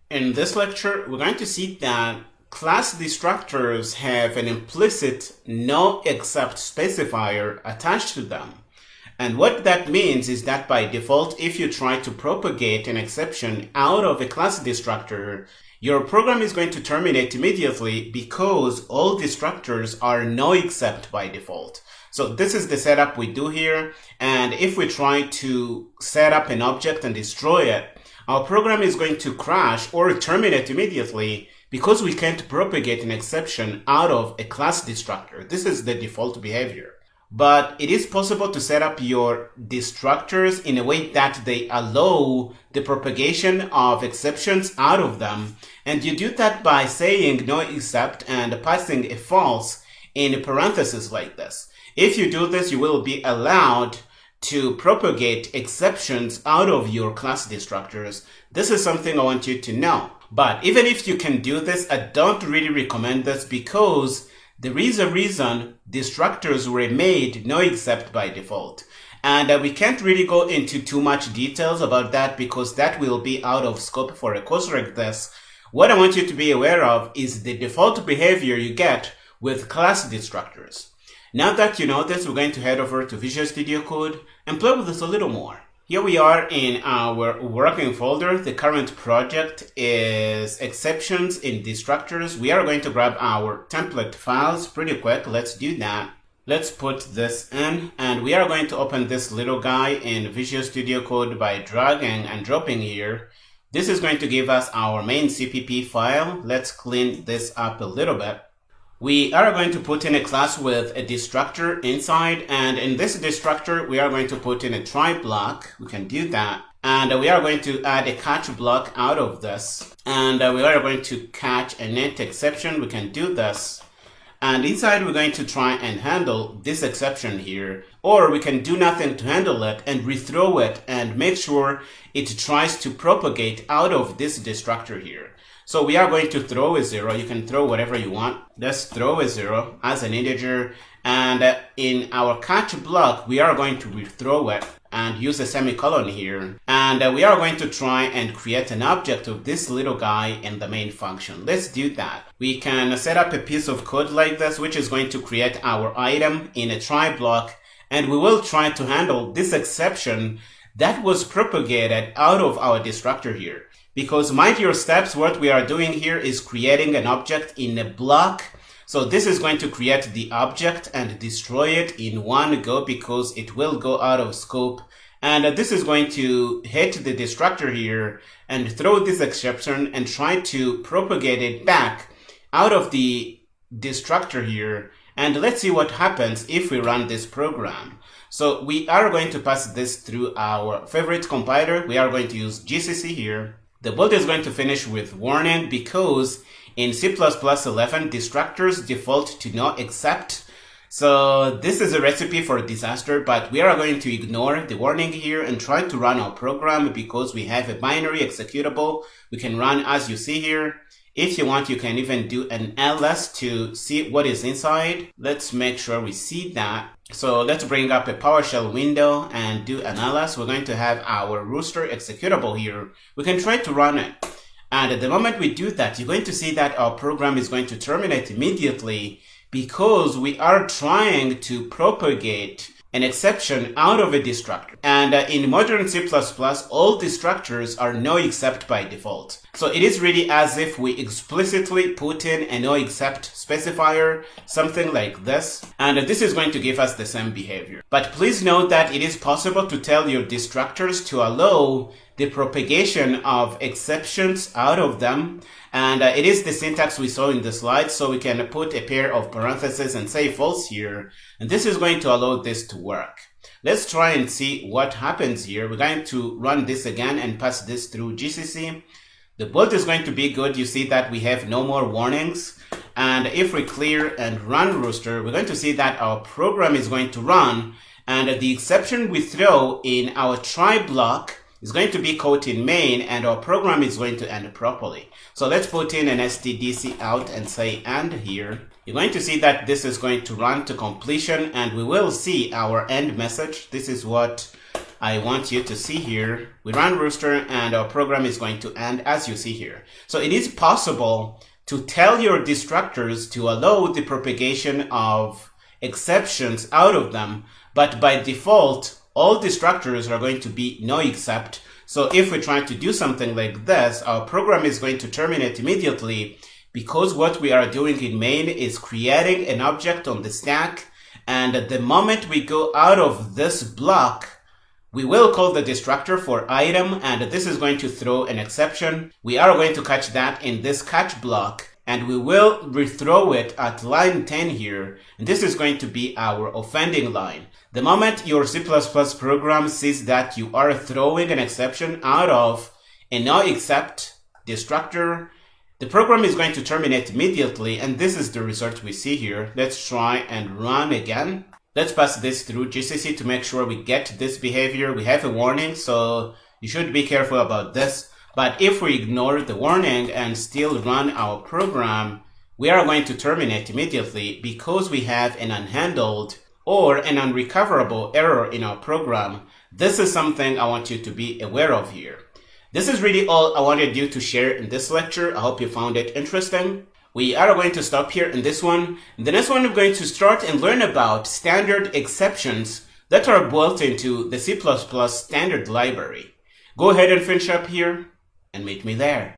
In this lecture, we're going to see that class destructors have an implicit no except specifier attached to them. And what that means is that by default, if you try to propagate an exception out of a class destructor, your program is going to terminate immediately because all destructors are no except by default. So this is the setup we do here. And if we try to set up an object and destroy it, our program is going to crash or terminate immediately because we can't propagate an exception out of a class destructor. This is the default behavior. But it is possible to set up your destructors in a way that they allow the propagation of exceptions out of them. And you do that by saying no except and passing a false in parentheses like this. If you do this, you will be allowed to propagate exceptions out of your class destructors. This is something I want you to know. But even if you can do this, I don't really recommend this because there is a reason destructors were made no except by default. And we can't really go into too much details about that because that will be out of scope for a course like this. What I want you to be aware of is the default behavior you get with class destructors. Now that you know this, we're going to head over to Visual Studio Code and play with this a little more. Here we are in our working folder. The current project is exceptions in destructors. We are going to grab our template files pretty quick. Let's do that. Let's put this in, and we are going to open this little guy in Visual Studio Code by dragging and dropping here. This is going to give us our main CPP file. Let's clean this up a little bit. We are going to put in a class with a destructor inside, and in this destructor we are going to put in a try block. We can do that, and we are going to add a catch block out of this, and we are going to catch a net exception. We can do this, and inside we're going to try and handle this exception here, or we can do nothing to handle it and rethrow it and make sure it tries to propagate out of this destructor here. So we are going to throw a 0. You can throw whatever you want. Let's throw a 0 as an integer. And in our catch block, we are going to rethrow it and use a semicolon here. And we are going to try and create an object of this little guy in the main function. Let's do that. We can set up a piece of code like this, which is going to create our item in a try block. And we will try to handle this exception that was propagated out of our destructor here. Because mind your steps, what we are doing here is creating an object in a block. So this is going to create the object and destroy it in one go because it will go out of scope. And this is going to hit the destructor here and throw this exception and try to propagate it back out of the destructor here. And let's see what happens if we run this program. So we are going to pass this through our favorite compiler. We are going to use GCC here. The build is going to finish with warning because in C++11, destructors default to no except. So this is a recipe for disaster, but we are going to ignore the warning here and try to run our program because we have a binary executable. We can run as you see here. If you want, you can even do an ls to see what is inside. Let's make sure we see that. So let's bring up a PowerShell window and do an ls. We're going to have our rooster executable here. We can try to run it. And at the moment we do that, you're going to see that our program is going to terminate immediately because we are trying to propagate an exception out of a destructor. And in modern C++, all destructors are no except by default. So it is really as if we explicitly put in a no except specifier, something like this. And this is going to give us the same behavior. But please note that it is possible to tell your destructors to allow the propagation of exceptions out of them. And it is the syntax we saw in the slide. So we can put a pair of parentheses and say false here. And this is going to allow this to work. Let's try and see what happens here. We're going to run this again and pass this through GCC. The build is going to be good. You see that we have no more warnings. And if we clear and run rooster, we're going to see that our program is going to run. And the exception we throw in our try block is going to be caught in main, and our program is going to end properly. So let's put in an stdc out and say end here. You're going to see that this is going to run to completion, and we will see our end message. This is what I want you to see here, we run rooster and our program is going to end as you see here. So it is possible to tell your destructors to allow the propagation of exceptions out of them, but by default, all destructors are going to be no except. So if we try to do something like this, our program is going to terminate immediately because what we are doing in main is creating an object on the stack. And at the moment we go out of this block, we will call the destructor for item, and this is going to throw an exception. We are going to catch that in this catch block, and we will rethrow it at line 10 here. And this is going to be our offending line. The moment your C++ program sees that you are throwing an exception out of a no except destructor, the program is going to terminate immediately, and this is the result we see here. Let's try and run again. Let's pass this through GCC to make sure we get this behavior. We have a warning, so you should be careful about this. But if we ignore the warning and still run our program, we are going to terminate immediately because we have an unhandled or an unrecoverable error in our program. This is something I want you to be aware of here. This is really all I wanted you to share in this lecture. I hope you found it interesting. We are going to stop here in this one. In the next one, we're going to start and learn about standard exceptions that are built into the C++ standard library. Go ahead and finish up here and meet me there.